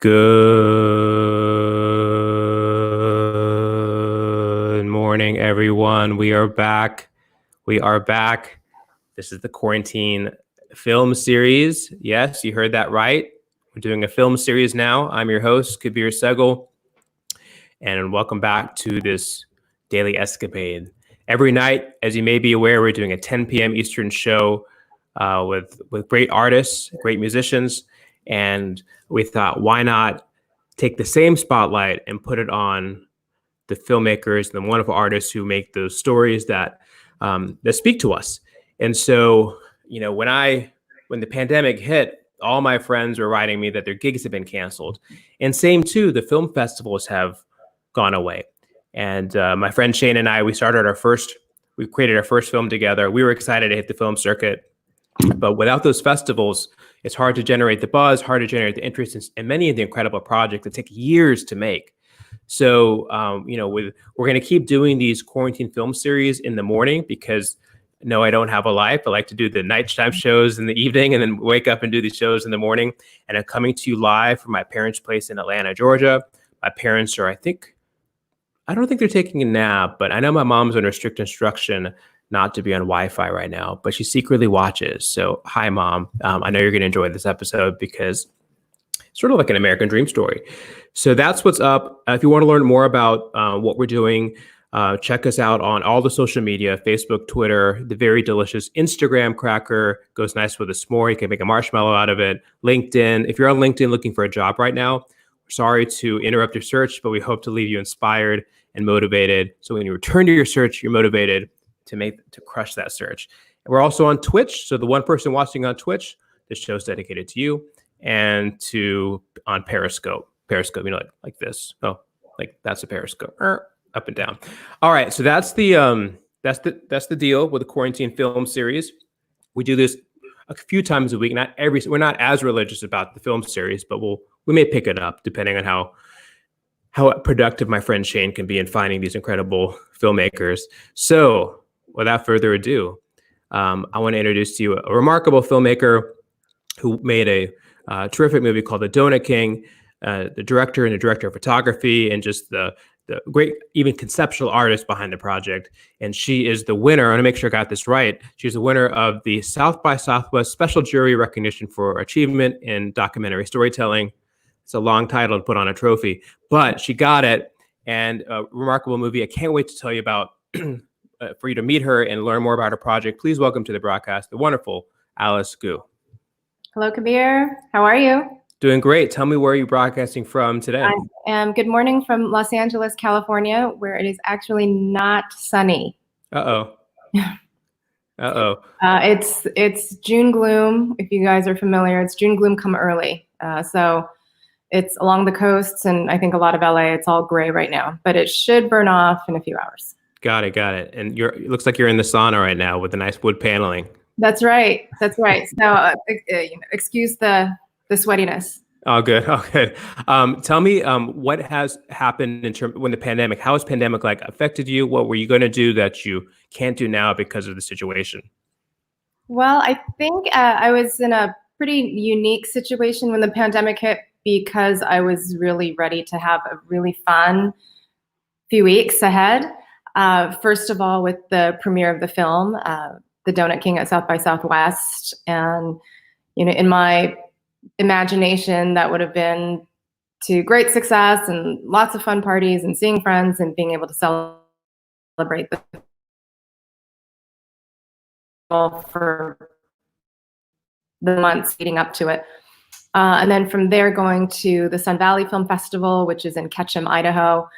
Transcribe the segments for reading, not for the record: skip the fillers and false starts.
Good morning, everyone. We are back. We are back. This is the quarantine film series. Yes, you heard that right. We're doing a film series now. I'm your host, Kabir Segal, and welcome back to this daily escapade. Every night, as you may be aware, we're doing a 10 p.m. Eastern show with great artists, great musicians, and we thought, why not take the same spotlight and put it on the filmmakers and the wonderful artists who make those stories that speak to us. And so, when the pandemic hit, all my friends were writing me that their gigs have been canceled, and same too, the film festivals have gone away. And my friend Shane and I, we created our first film together. We were excited to hit the film circuit, but without those festivals, it's hard to generate the buzz, hard to generate the interest in many of the incredible projects that take years to make. So, we're going to keep doing these quarantine film series in the morning because no, I don't have a life. I like to do the nighttime shows in the evening and then wake up and do these shows in the morning. And I'm coming to you live from my parents' place in Atlanta, Georgia. My parents are, I don't think they're taking a nap, but I know my mom's under strict instruction not to be on Wi-Fi right now, but she secretly watches. So hi, Mom. I know you're going to enjoy this episode because it's sort of like an American dream story. So that's what's up. If you want to learn more about what we're doing, check us out on all the social media, Facebook, Twitter, the very delicious Instagram cracker goes nice with a s'more. You can make a marshmallow out of it. LinkedIn. If you're on LinkedIn looking for a job right now, sorry to interrupt your search, but we hope to leave you inspired and motivated. So when you return to your search, you're motivated to crush that search. And we're also on Twitch. So the one person watching on Twitch, this show's dedicated to you, and on Periscope. Periscope, like this. Oh, like that's a Periscope. Up and down. All right. So that's the deal with the quarantine film series. We do this a few times a week. We're not as religious about the film series, but we may pick it up depending on how productive my friend Shane can be in finding these incredible filmmakers. So without further ado, I want to introduce to you a remarkable filmmaker who made a terrific movie called The Donut King, the director of photography, and just the great, even conceptual artist behind the project. And she is the winner. I want to make sure I got this right. She's the winner of the South by Southwest Special Jury Recognition for Achievement in Documentary Storytelling. It's a long title to put on a trophy, but she got it. And a remarkable movie. I can't wait to tell you about, for you to meet her and learn more about her project. Please welcome to the broadcast the wonderful Alice Gu. Hello, Kabir. How are you? Doing great. Tell me where you're broadcasting from today. I am. Good morning from Los Angeles, California, where it is actually not sunny. Uh-oh. It's June gloom. If you guys are familiar, it's June gloom come early. So it's along the coasts, and I think a lot of LA, it's all gray right now, but it should burn off in a few hours. Got it. And it looks like you're in the sauna right now with the nice wood paneling. That's right. So excuse the sweatiness. Oh, good. Tell me what has happened in terms when the pandemic. How has pandemic affected you? What were you going to do that you can't do now because of the situation? Well, I think I was in a pretty unique situation when the pandemic hit because I was really ready to have a really fun few weeks ahead. First of all, with the premiere of the film, The Donut King at South by Southwest, and in my imagination, that would have been to great success and lots of fun parties and seeing friends and being able to celebrate the for the months leading up to it. And then from there, going to the Sun Valley Film Festival, which is in Ketchum, Idaho,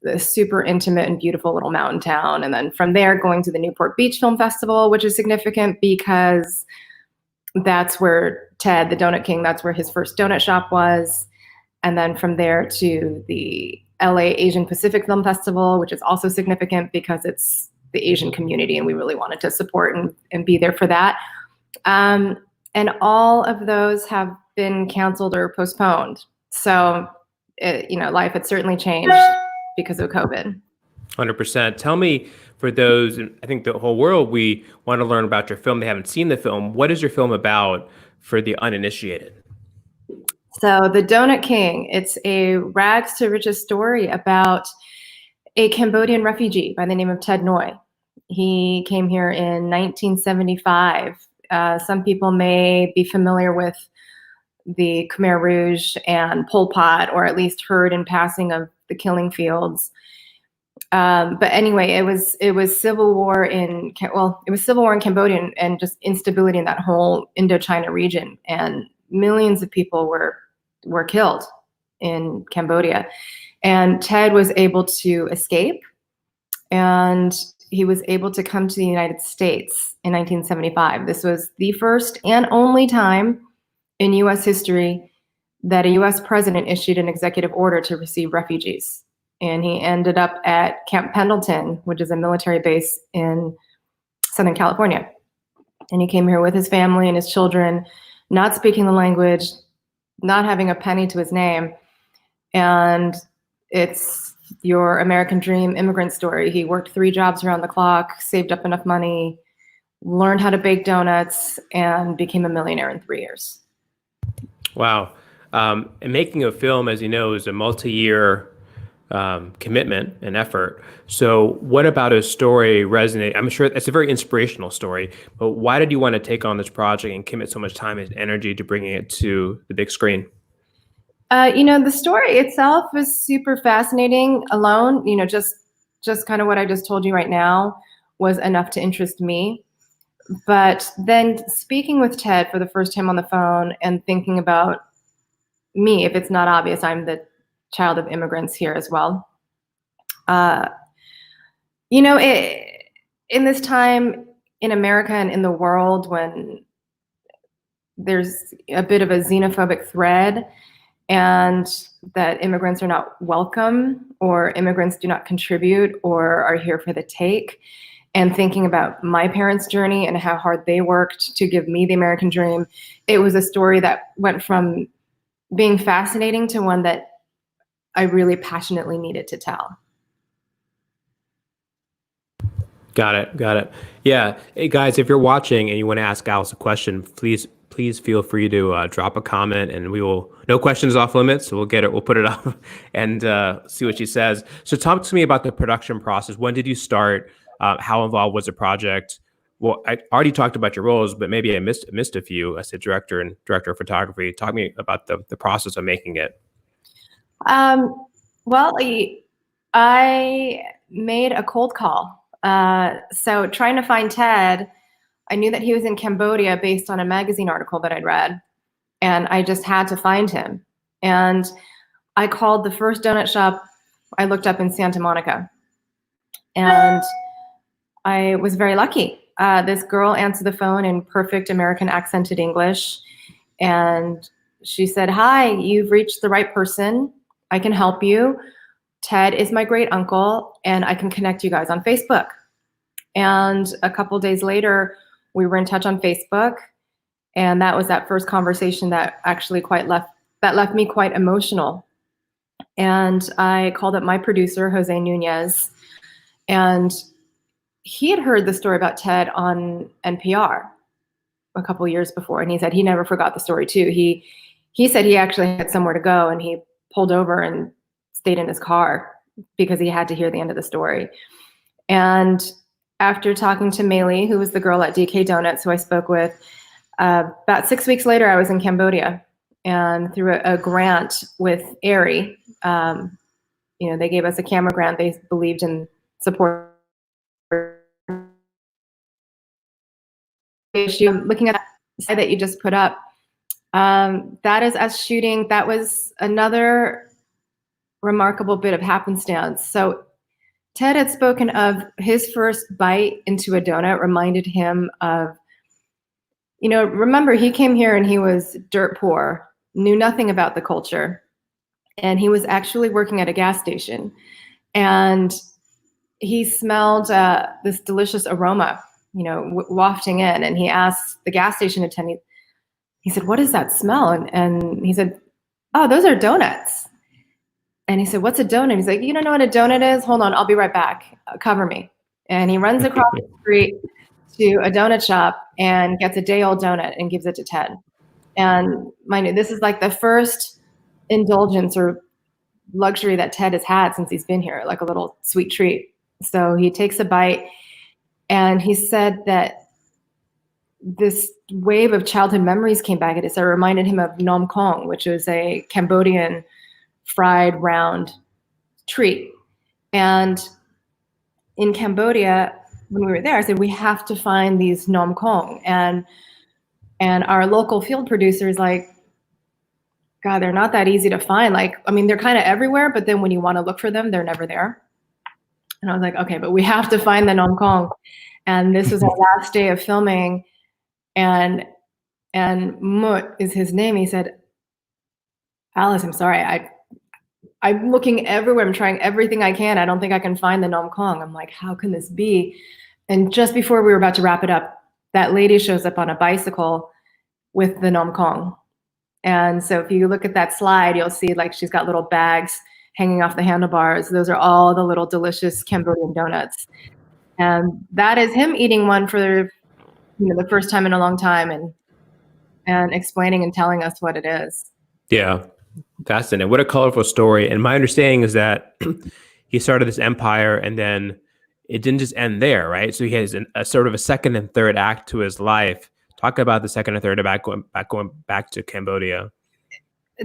the super intimate and beautiful little mountain town. And then from there, going to the Newport Beach Film Festival, which is significant because that's where Ted, the Donut King, that's where his first donut shop was. And then from there to the LA Asian Pacific Film Festival, which is also significant because it's the Asian community and we really wanted to support and be there for that. And all of those have been canceled or postponed. So, life had certainly changed because of COVID. 100%. Tell me, for those, I think the whole world, we want to learn about your film. They haven't seen the film. What is your film about for the uninitiated? So The Donut King, it's a rags to riches story about a Cambodian refugee by the name of Ted Ngoy. He came here in 1975. Some people may be familiar with the Khmer Rouge and Pol Pot, or at least heard in passing of the killing fields. But anyway, it was civil war in Cambodia and just instability in that whole Indochina region, and millions of people were killed in Cambodia. And Ted was able to escape, and he was able to come to the United States in 1975. This was the first and only time in U.S. history that a U.S. president issued an executive order to receive refugees. And he ended up at Camp Pendleton, which is a military base in Southern California. And he came here with his family and his children, not speaking the language, not having a penny to his name. And it's your American dream immigrant story. He worked 3 jobs around the clock, saved up enough money, learned how to bake donuts, and became a millionaire in 3 years. Wow. And making a film, as you know, is a multi-year commitment and effort. So what about his story resonate? I'm sure it's a very inspirational story, but why did you want to take on this project and commit so much time and energy to bringing it to the big screen? The story itself was super fascinating alone. Just kind of what I just told you right now was enough to interest me. But then speaking with Ted for the first time on the phone and thinking about me, if it's not obvious, I'm the child of immigrants here as well. In this time in America and in the world when there's a bit of a xenophobic thread, and that immigrants are not welcome, or immigrants do not contribute or are here for the take, and thinking about my parents' journey and how hard they worked to give me the American dream, it was a story that went from being fascinating to one that I really passionately needed to tell. Got it. Yeah. Hey guys, if you're watching and you want to ask Alice a question, please feel free to drop a comment, and no questions off limits. So we'll put it up and see what she says. So talk to me about the production process. When did you start? How involved was the project? Well, I already talked about your roles, but maybe I missed a few as a director of photography. Talk to me about the process of making it. Well, I made a cold call. So trying to find Ted, I knew that he was in Cambodia based on a magazine article that I'd read, and I just had to find him. And I called the first donut shop I looked up in Santa Monica, and I was very lucky. This girl answered the phone in perfect American accented English, and she said, "Hi, you've reached the right person. I can help you. Ted is my great uncle, and I can connect you guys on Facebook." And a couple days later, we were in touch on Facebook, and that was that first conversation that actually left me quite emotional. And I called up my producer, Jose Nunez, and he had heard the story about Ted on NPR a couple years before, and he said he never forgot the story too. He said he actually had somewhere to go, and he pulled over and stayed in his car because he had to hear the end of the story. And after talking to Maylee, who was the girl at DK Donuts who I spoke with, about 6 weeks later, I was in Cambodia, and through a grant with ARI, they gave us a camera grant. They believed in support. Looking at the slide that you just put up, that is us shooting. That was another remarkable bit of happenstance. So Ted had spoken of his first bite into a donut reminded him of, remember, he came here and he was dirt poor, knew nothing about the culture, and he was actually working at a gas station, and he smelled this delicious aroma, wafting in, and he asked the gas station attendant, he said, "What is that smell?" And he said, "Oh, those are donuts." And he said, "What's a donut?" He's like, "You don't know what a donut is? Hold on, I'll be right back. Cover me." And he runs across the street to a donut shop and gets a day-old donut and gives it to Ted. And mind you, this is like the first indulgence or luxury that Ted has had since he's been here, like a little sweet treat. So he takes a bite, and he said that this wave of childhood memories came back. It reminded him of Nom Kong, which is a Cambodian fried round treat. And in Cambodia, when we were there, I said, we have to find these Nom Kong. And our local field producer is like, God, they're not that easy to find. Like, I mean, they're kind of everywhere, but then when you want to look for them, they're never there. And I was like, okay, but we have to find the Nom Kong. And this was our last day of filming. And Mut is his name. He said, Alice, I'm sorry. I'm looking everywhere. I'm trying everything I can. I don't think I can find the Nom Kong. I'm like, how can this be? And just before we were about to wrap it up, that lady shows up on a bicycle with the Nom Kong. And so if you look at that slide, you'll see like she's got little bags hanging off the handlebars. Those are all the little delicious Cambodian donuts. And that is him eating one for the first time in a long time, and explaining and telling us what it is. Yeah, fascinating. What a colorful story. And my understanding is that he started this empire, and then it didn't just end there, right? So he has a sort of a second and third act to his life. Talk about the second and third act going back to Cambodia.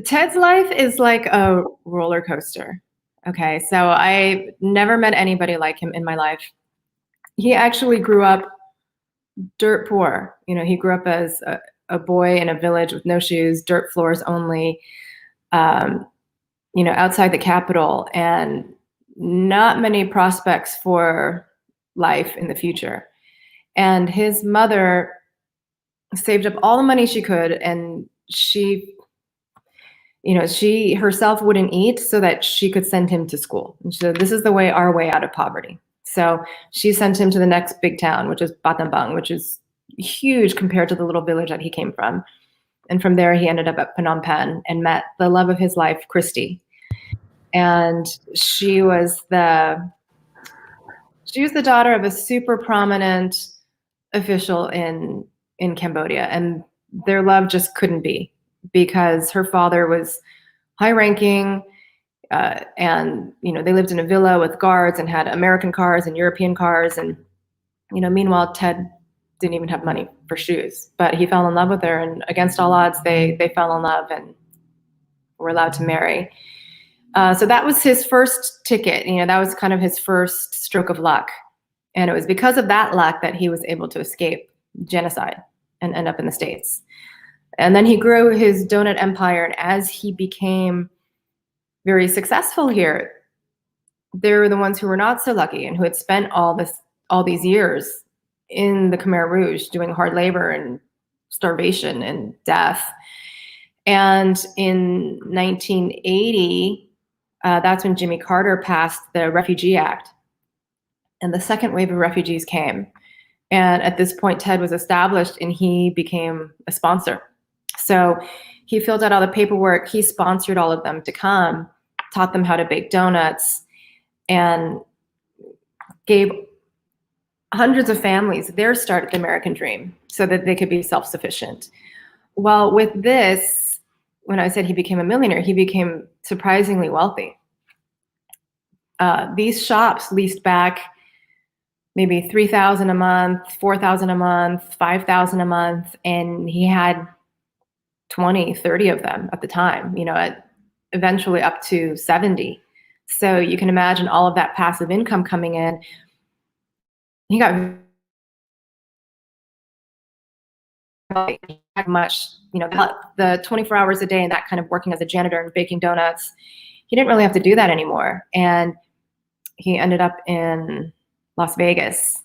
Ted's life is like a roller coaster. Okay, so I never met anybody like him in my life. He actually grew up dirt poor. He grew up as a boy in a village with no shoes, dirt floors only, outside the capital, and not many prospects for life in the future. And his mother saved up all the money she could, and she herself wouldn't eat so that she could send him to school. And so this is our way out of poverty. So she sent him to the next big town, which is Battambang, which is huge compared to the little village that he came from. And from there, he ended up at Phnom Penh and met the love of his life, Christy. And she was the daughter of a super prominent official in Cambodia. And their love just couldn't be, because her father was high ranking, and they lived in a villa with guards and had American cars and European cars. And meanwhile, Ted didn't even have money for shoes, but he fell in love with her, and against all odds, they fell in love and were allowed to marry. So that was his first ticket. That was kind of his first stroke of luck. And it was because of that luck that he was able to escape genocide and end up in the States. And then he grew his donut empire. And as he became very successful here, there were the ones who were not so lucky and who had spent all these years in the Khmer Rouge doing hard labor and starvation and death. And in 1980, that's when Jimmy Carter passed the Refugee Act. And the second wave of refugees came. And at this point, Ted was established and he became a sponsor. So he filled out all the paperwork. He sponsored all of them to come, taught them how to bake donuts, and gave hundreds of families their start at the American dream so that they could be self-sufficient. Well, with this, when I said he became a millionaire, he became surprisingly wealthy. These shops leased back maybe $3,000 a month, $4,000 a month, $5,000 a month, and he had 20, 30 of them at the time, eventually up to 70. So you can imagine all of that passive income coming in. He got much, the 24 hours a day and that kind of working as a janitor and baking donuts. He didn't really have to do that anymore. And he ended up in Las Vegas.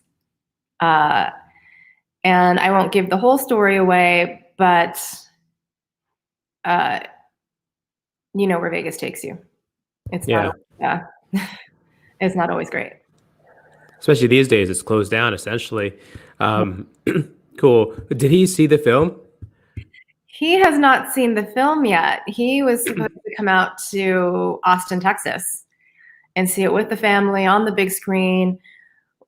And I won't give the whole story away, but where Vegas takes you. It's it's not always great. Especially these days, it's closed down essentially. Cool. Did he see the film? He has not seen the film yet. He was supposed to come out to Austin, Texas, and see it with the family on the big screen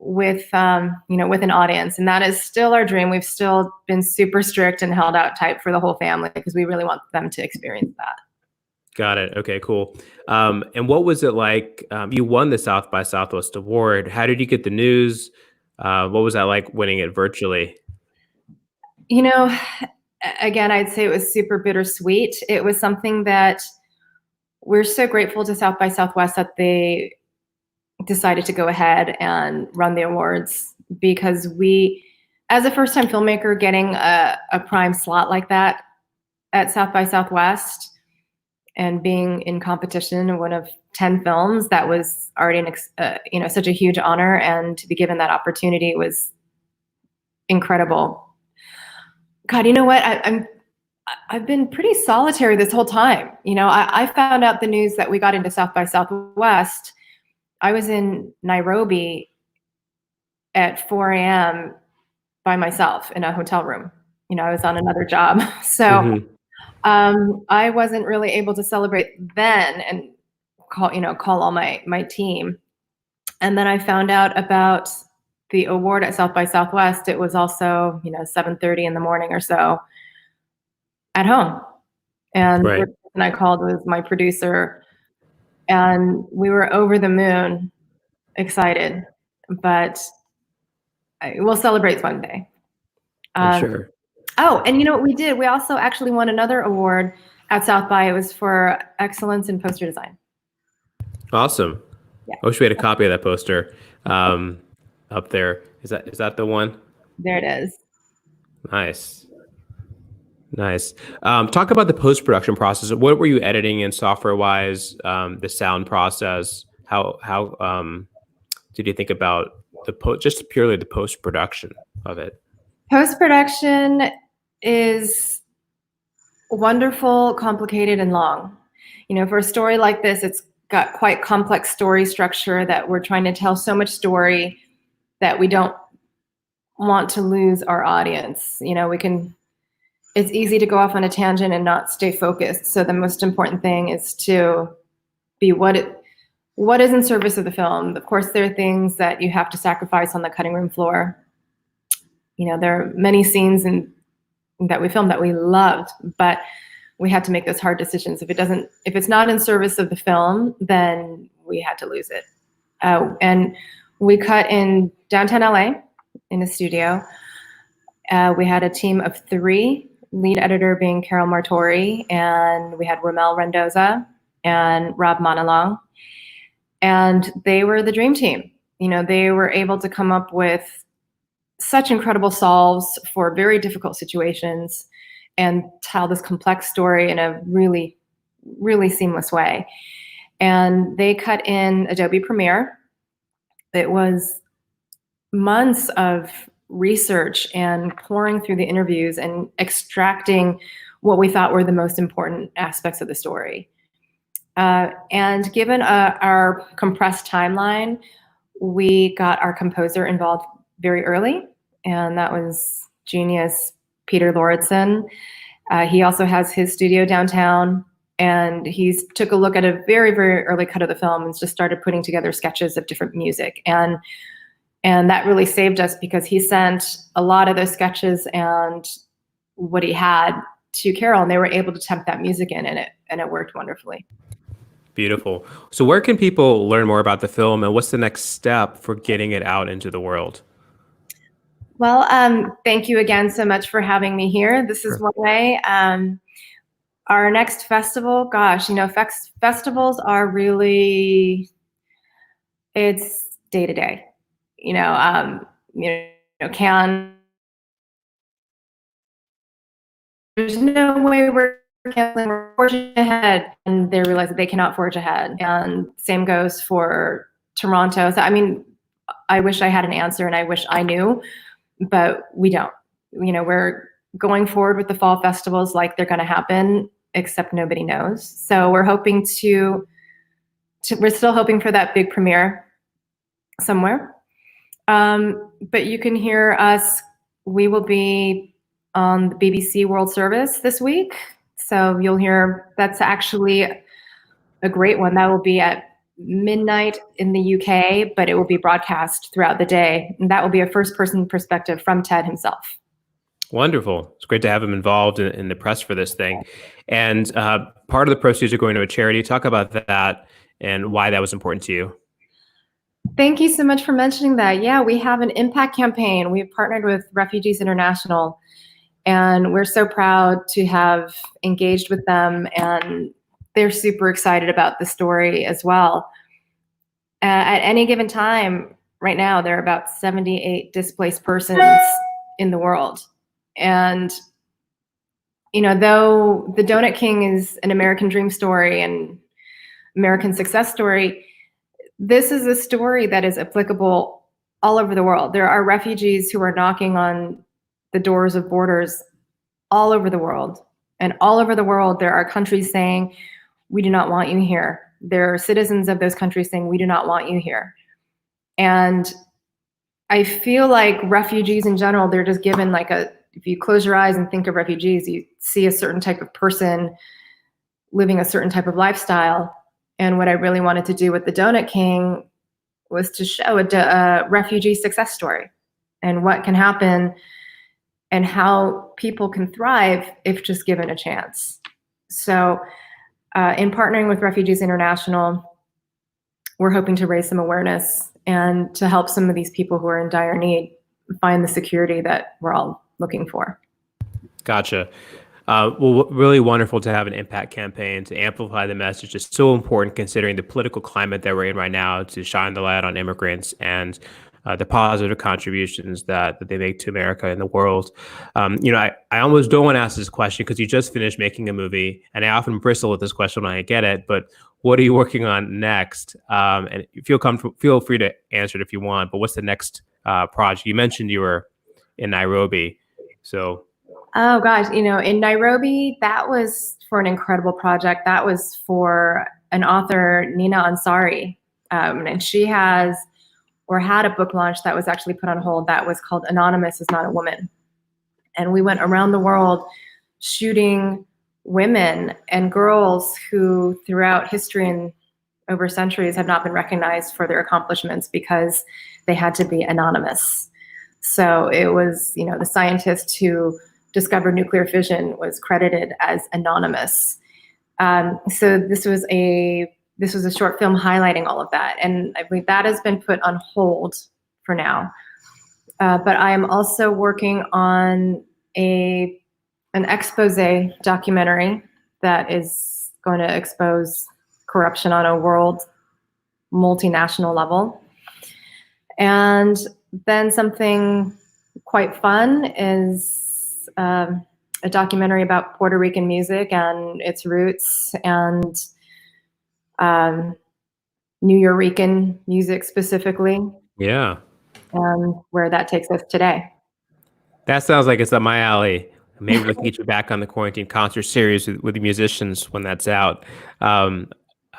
with with an audience, and that is still our dream. We've still been super strict and held out tight for the whole family because we really want them to experience that. Got it. Okay, cool. And what was it like? You won the South by Southwest Award. How did you get the news? What was that like winning it virtually? Again, I'd say it was super bittersweet. It was something that we're so grateful to South by Southwest that they decided to go ahead and run the awards, because we, as a first-time filmmaker, getting a prime slot like that at South by Southwest and being in competition in one of 10 films, that was already such a huge honor, and to be given that opportunity was incredible. God, you know what? I've been pretty solitary this whole time. I found out the news that we got into South by Southwest. I was in Nairobi at 4 a.m. by myself in a hotel room. I was on another job. So I wasn't really able to celebrate then and call all my team. And then I found out about the award at South by Southwest. It was also, 7:30 in the morning or so at home. And Right. the person I called was my producer, and we were over the moon excited, but we'll celebrate one day. I'm sure. Oh, and you know what we did? We also actually won another award at South by. It was for excellence in poster design. Awesome. Yeah. I wish we had a copy of that poster up there. Is that the one? There it is. Nice. Talk about the post-production process. What were you editing in software-wise? The sound process. How did you think about just purely the post-production of it? Post-production is wonderful, complicated, and long. For a story like this, it's got quite complex story structure that we're trying to tell so much story that we don't want to lose our audience. It's easy to go off on a tangent and not stay focused. So the most important thing is to be what is in service of the film. Of course, there are things that you have to sacrifice on the cutting room floor. There are many scenes that we filmed that we loved, but we had to make those hard decisions. If it's not in service of the film, then we had to lose it. And we cut in downtown LA in a studio. We had a team of 3, lead editor being Carol Martori, and we had Ramel Rendoza and Rob Monalong. And they were the dream team. They were able to come up with such incredible solves for very difficult situations and tell this complex story in a really, really seamless way. And they cut in Adobe Premiere. It was months of research and pouring through the interviews and extracting what we thought were the most important aspects of the story. And given our compressed timeline, we got our composer involved very early, and that was genius Peter Lauritsen. He also has his studio downtown, and he's took a look at a very, very early cut of the film and just started putting together sketches of different music. And that really saved us, because he sent a lot of those sketches and what he had to Carol, and they were able to temp that music in, and it worked wonderfully. Beautiful. So where can people learn more about the film, and what's the next step for getting it out into the world? Well, thank you again so much for having me here. This is one way. Our next festival, gosh, festivals are really, it's day to day. Cannes, there's no way we're canceling, we're forging ahead, and they realize that they cannot forge ahead. And same goes for Toronto. So, I wish I had an answer, and I wish I knew, but we don't. We're going forward with the fall festivals like they're going to happen, except nobody knows. So we're hoping we're still hoping for that big premiere somewhere. But you can hear us. We will be on the BBC World Service this week. So you'll hear, that's actually a great one. That will be at midnight in the UK, but it will be broadcast throughout the day. And that will be a first-person perspective from Ted himself. Wonderful. It's great to have him involved in the press for this thing. And part of the proceeds are going to a charity. Talk about that and why that was important to you. Thank you so much for mentioning that. Yeah, we have an impact campaign. We've partnered with Refugees International, and we're so proud to have engaged with them, and they're super excited about the story as well. At any given time, right now, there are about 78 displaced persons in the world. And, you know, though the Donut King is an American dream story and American success story, this is a story that is applicable all over the world. There are refugees who are knocking on the doors of borders all over the world. And all over the world, there are countries saying, we do not want you here. There are citizens of those countries saying, we do not want you here. And I feel like refugees in general, they're just given like if you close your eyes and think of refugees, you see a certain type of person living a certain type of lifestyle. And what I really wanted to do with the Donut King was to show a refugee success story and what can happen and how people can thrive if just given a chance. So in partnering with Refugees International, we're hoping to raise some awareness and to help some of these people who are in dire need find the security that we're all looking for. Gotcha. Well, really wonderful to have an impact campaign to amplify the message. It's so important considering the political climate that we're in right now to shine the light on immigrants and the positive contributions that they make to America and the world. I almost don't want to ask this question because you just finished making a movie, and I often bristle with this question when I get it, but what are you working on next? And feel free to answer it if you want, but what's the next project? You mentioned you were in Nairobi, so... Oh gosh, in Nairobi, that was for an incredible project. That was for an author, Nina Ansari, and she had a book launch that was actually put on hold that was called Anonymous is Not a Woman. And we went around the world shooting women and girls who throughout history and over centuries have not been recognized for their accomplishments because they had to be anonymous. So it was, the scientist who discovered nuclear fission was credited as anonymous. So this was a short film highlighting all of that. And I believe that has been put on hold for now. But I am also working on an expose documentary that is going to expose corruption on a world multinational level. And then something quite fun is a documentary about Puerto Rican music and its roots and New Yorican music specifically. Yeah. And where that takes us today. That sounds like it's up my alley. Maybe we can get you back on the Quarantine Concert Series with the musicians when that's out.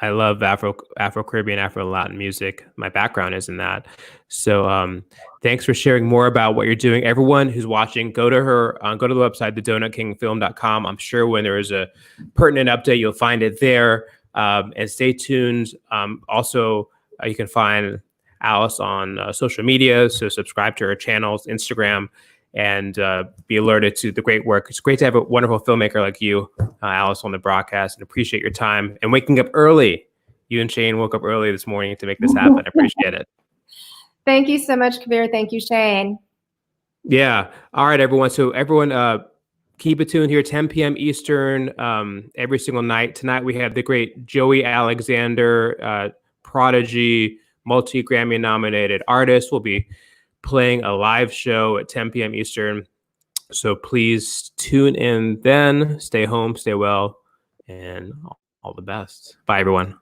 I love Afro-Caribbean, Afro-Latin music. My background is in that. So thanks for sharing more about what you're doing. Everyone who's watching, go to the website, thedonutkingfilm.com. I'm sure when there is a pertinent update, you'll find it there. And stay tuned. Also, you can find Alice on social media. So subscribe to her channels, Instagram, and be alerted to the great work. It's great to have a wonderful filmmaker like you, Alice, on the broadcast, and appreciate your time and waking up early. You and Shane woke up early this morning to make this happen. I appreciate it. Thank you so much, Kabir. Thank you, Shane. Yeah. All right, everyone. So everyone, keep it tuned here, 10 p.m. Eastern, every single night. Tonight we have the great Joey Alexander, prodigy, multi-Grammy nominated artist, will be playing a live show at 10 p.m. Eastern. So please tune in then. Stay home, stay well, and all the best. Bye, everyone.